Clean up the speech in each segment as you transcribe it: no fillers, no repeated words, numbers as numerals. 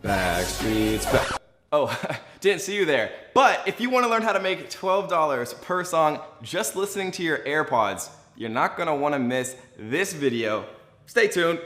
Backstreet's back. Oh, didn't see you there. But if you want to learn how to make $12 per song just listening to your AirPods, you're not going to want to miss this video. Stay tuned.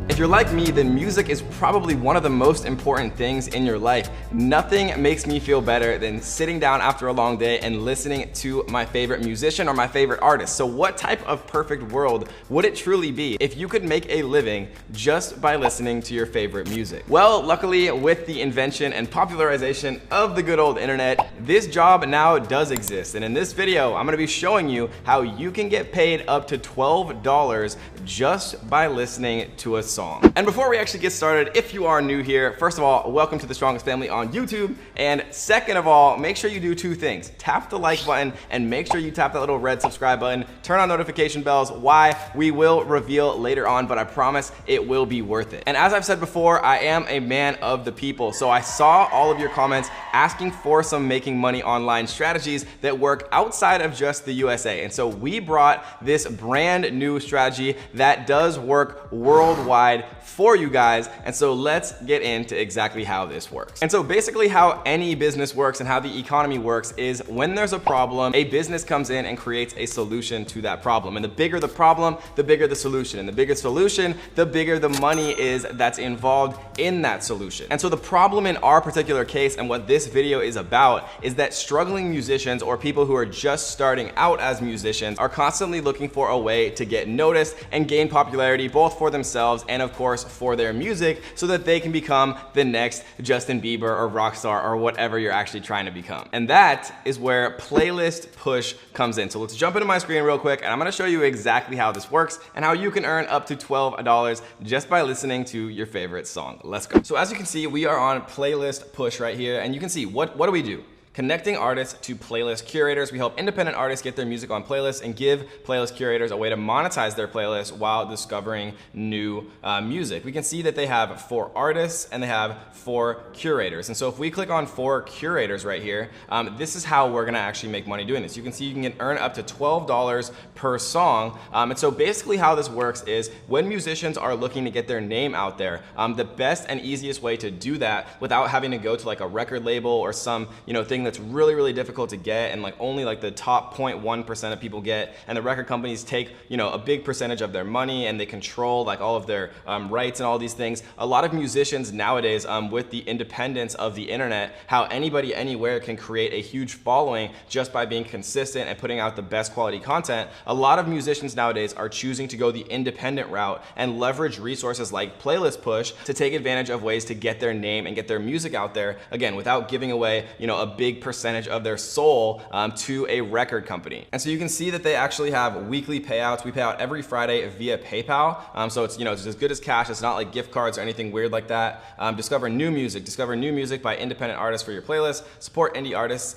If you're like me, then music is probably one of the most important things in your life. Nothing makes me feel better than sitting down after a long day and listening to my favorite musician or my favorite artist. So what type of perfect world would it truly be if you could make a living just by listening to your favorite music? Well, luckily, with the invention and popularization of the good old internet, this job now does exist. And in this video, I'm gonna be showing you how you can get paid up to $12 just by listening to a song. And before we actually get started, if you are new here, first of all, welcome to the Strongest Family on YouTube. And second of all, make sure you do two things. Tap the like button and make sure you tap that little red subscribe button. Turn on notification bells. Why? We will reveal later on, but I promise it will be worth it. And as I've said before, I am a man of the people. So I saw all of your comments asking for some making money online strategies that work outside of just the USA. And so we brought this brand new strategy that does work worldwide for you guys. And so let's get into exactly how this works. And so basically how any business works and how the economy works is when there's a problem, a business comes in and creates a solution to that problem. And the bigger the problem, the bigger the solution. And the bigger solution, the bigger the money is that's involved in that solution. And so the problem in our particular case and what this video is about is that struggling musicians or people who are just starting out as musicians are constantly looking for a way to get noticed and gain popularity both for themselves and of course for their music so that they can become the next Justin Bieber or Rockstar or whatever you're actually trying to become. And that is where Playlist Push comes in. So let's jump into my screen real quick and I'm gonna show you exactly how this works and how you can earn up to $12 just by listening to your favorite song. Let's go. So as you can see, we are on Playlist Push right here and you can see what do we do? Connecting artists to playlist curators. We help independent artists get their music on playlists and give playlist curators a way to monetize their playlists while discovering new music. We can see that they have 4 artists and they have 4 curators. And so if we click on 4 curators right here, this is how we're gonna actually make money doing this. You can see you can earn up to $12 per song. And so basically how this works is when musicians are looking to get their name out there, the best and easiest way to do that without having to go to like a record label or some thing that's really difficult to get and like only like the top 0.1% of people get, and the record companies take a big percentage of their money and they control like all of their rights and all these things. A lot of musicians nowadays with the independence of the internet, how anybody anywhere can create a huge following just by being consistent and putting out the best quality content. A lot of musicians nowadays are choosing to go the independent route and leverage resources like Playlist Push to take advantage of ways to get their name and get their music out there, again, without giving away a big percentage of their soul to a record company. And so you can see that they actually have weekly payouts. We pay out every Friday via PayPal. So it's it's as good as cash. It's not like gift cards or anything weird like that. Discover new music by independent artists for your playlist. Support indie artists.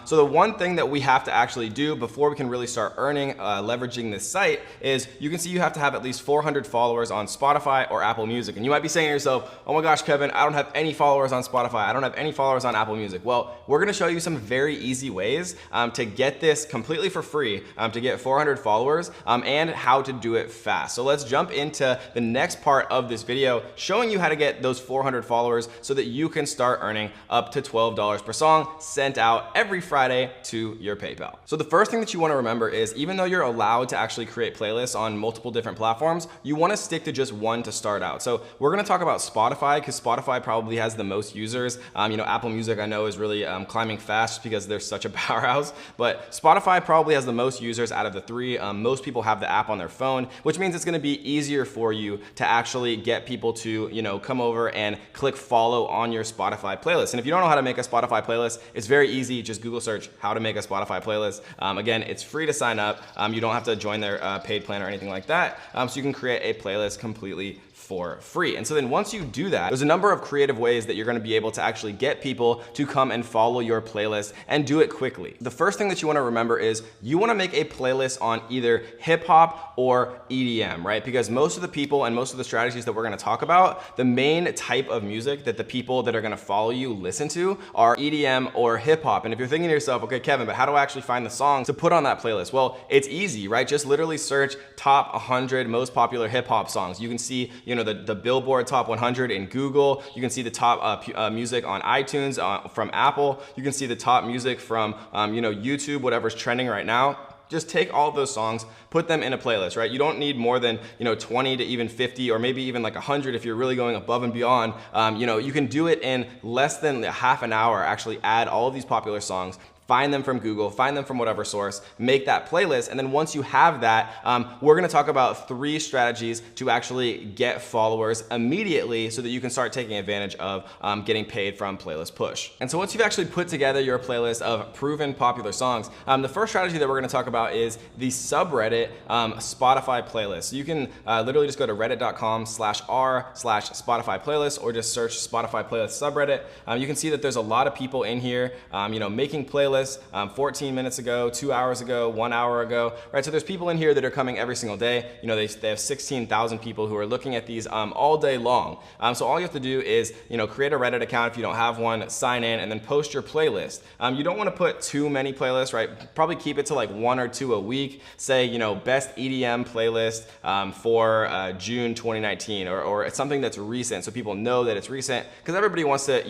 So the one thing that we have to actually do before we can really start earning, leveraging this site is you can see you have to have at least 400 followers on Spotify or Apple Music. And you might be saying to yourself, oh my gosh, Kevin, I don't have any followers on Spotify. I don't have any followers on Apple Music. Well, we're gonna show you some very easy ways to get this completely for free, to get 400 followers and how to do it fast. So let's jump into the next part of this video, showing you how to get those 400 followers so that you can start earning up to $12 per song sent out every Friday to your PayPal. So the first thing that you want to remember is even though you're allowed to actually create playlists on multiple different platforms, you want to stick to just one to start out. So we're going to talk about Spotify because Spotify probably has the most users. Apple Music I know is really climbing fast because they're such a powerhouse, but Spotify probably has the most users out of the 3. Most people have the app on their phone, which means it's going to be easier for you to actually get people to come over and click follow on your Spotify playlist. And if you don't know how to make a Spotify playlist, it's very easy. Just Google search how to make a Spotify playlist. Again, it's free to sign up. You don't have to join their paid plan or anything like that. So you can create a playlist completely for free. And so then once you do that, there's a number of creative ways that you're going to be able to actually get people to come and follow your your playlist and do it quickly. The first thing that you want to remember is you want to make a playlist on either hip hop or EDM, right? Because most of the people and most of the strategies that we're going to talk about, the main type of music that the people that are going to follow you listen to are EDM or hip hop. And if you're thinking to yourself, okay, Kevin, but how do I actually find the songs to put on that playlist? Well, it's easy, right? Just literally search top 100 most popular hip hop songs. You can see, the Billboard Top 100 in Google. You can see the top music on iTunes from Apple. You can see the top music from, YouTube, whatever's trending right now. Just take all of those songs, put them in a playlist, right? You don't need more than 20 to even 50 or maybe even like 100 if you're really going above and beyond. You can do it in less than half an hour, actually add all of these popular songs, find them from Google, find them from whatever source, make that playlist. And then once you have that, we're gonna talk about 3 strategies to actually get followers immediately so that you can start taking advantage of getting paid from Playlist Push. And so once you've actually put together your playlist of proven popular songs, the first strategy that we're gonna talk about is the subreddit Spotify playlist. So you can literally just go to reddit.com/r/Spotify playlist or just search Spotify playlist subreddit. You can see that there's a lot of people in here, making playlists 14 minutes ago, 2 hours ago, 1 hour ago, right? So there's people in here that are coming every single day. They have 16,000 people who are looking at these all day long. So all you have to do is, create a Reddit account if you don't have one, sign in, and then post your playlist. You don't want to put too many playlists, right? Probably keep it to like 1 or 2 a week. Say, best EDM playlist for June 2019 or something that's recent so people know that it's recent, because everybody wants to,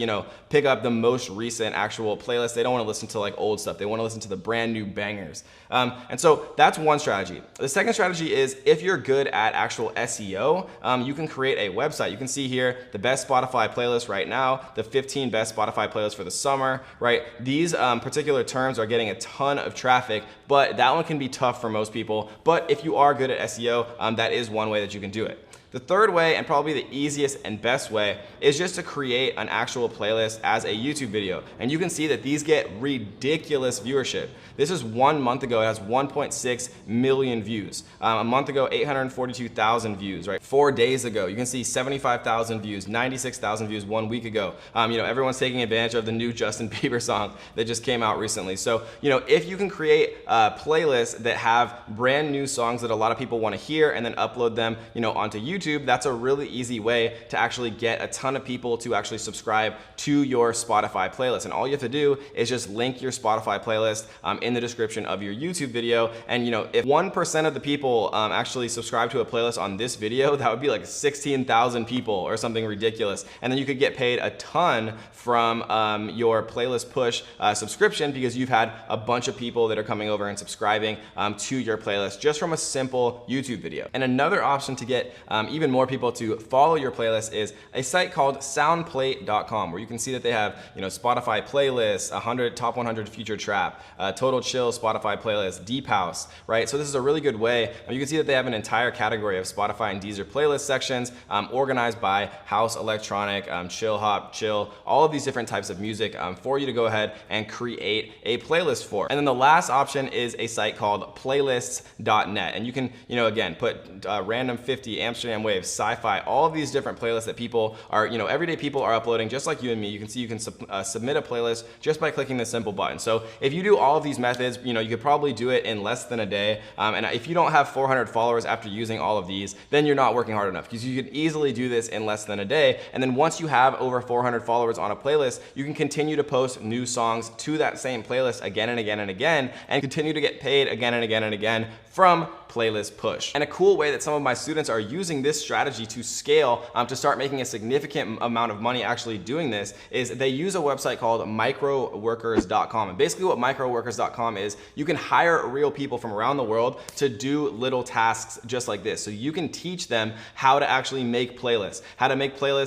pick up the most recent actual playlist. They don't want to listen to like old stuff. They want to listen to the brand new bangers. And so that's one strategy. The second strategy is if you're good at actual SEO, you can create a website. You can see here the best Spotify playlist right now, the 15 best Spotify playlists for the summer, right? These particular terms are getting a ton of traffic, but that one can be tough for most people. But if you are good at SEO, that is one way that you can do it. The third way, and probably the easiest and best way, is just to create an actual playlist as a YouTube video. And you can see that these get ridiculous viewership. This is 1 month ago, it has 1.6 million views. A month ago, 842,000 views, right? 4 days ago, you can see 75,000 views, 96,000 views 1 week ago. Everyone's taking advantage of the new Justin Bieber song that just came out recently. So, if you can create playlists that have brand new songs that a lot of people want to hear and then upload them, onto YouTube, that's a really easy way to actually get a ton of people to actually subscribe to your Spotify playlist. And all you have to do is just link your Spotify playlist in the description of your YouTube video. And if 1% of the people actually subscribe to a playlist on this video, that would be like 16,000 people or something ridiculous. And then you could get paid a ton from your Playlist Push subscription, because you've had a bunch of people that are coming over and subscribing to your playlist just from a simple YouTube video. And another option to get even more people to follow your playlist is a site called soundplate.com, where you can see that they have Spotify playlists, 100 top 100 future trap, total chill Spotify playlist, deep house, right? So this is a really good way. You can see that they have an entire category of Spotify and Deezer playlist sections organized by house, electronic, chill hop, chill, all of these different types of music for you to go ahead and create a playlist for. And then the last option is a site called playlists.net, and you can again put random 50, Amsterdam Waves, sci-fi, all of these different playlists that people are, everyday people are uploading, just like you and me. You can see you can submit a playlist just by clicking this simple button. So if you do all of these methods, you could probably do it in less than a day. And if you don't have 400 followers after using all of these, then you're not working hard enough, because you could easily do this in less than a day. And then once you have over 400 followers on a playlist, you can continue to post new songs to that same playlist again and again and again, and continue to get paid again and again and again from Playlist Push. And a cool way that some of my students are using this strategy to scale to start making a significant amount of money actually doing this is they use a website called microworkers.com. And basically what microworkers.com is, you can hire real people from around the world to do little tasks just like this. So you can teach them how to actually make playlists,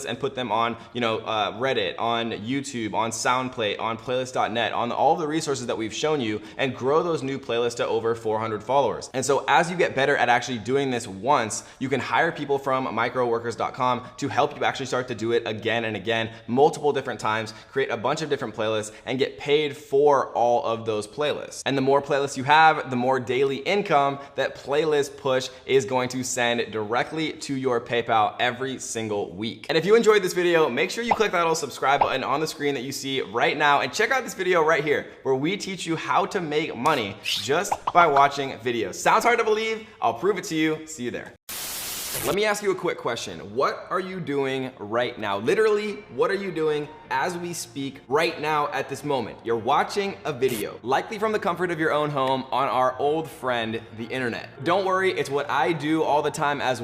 and put them on Reddit, on YouTube, on Soundplate, on playlist.net, on all the resources that we've shown you, and grow those new playlists to over 400 followers. And so as you get better at actually doing this once, you can hire people from microworkers.com to help you actually start to do it again and again, multiple different times, create a bunch of different playlists, and get paid for all of those playlists. And the more playlists you have, the more daily income that Playlist Push is going to send directly to your PayPal every single week. And if you enjoyed this video, make sure you click that little subscribe button on the screen that you see right now, and check out this video right here where we teach you how to make money just by watching videos. Sounds hard to believe? I'll prove it to you. See you there. Let me ask you a quick question. What are you doing right now? Literally, what are you doing as we speak right now at this moment? You're watching a video, likely from the comfort of your own home on our old friend, the internet. Don't worry, it's what I do all the time as well.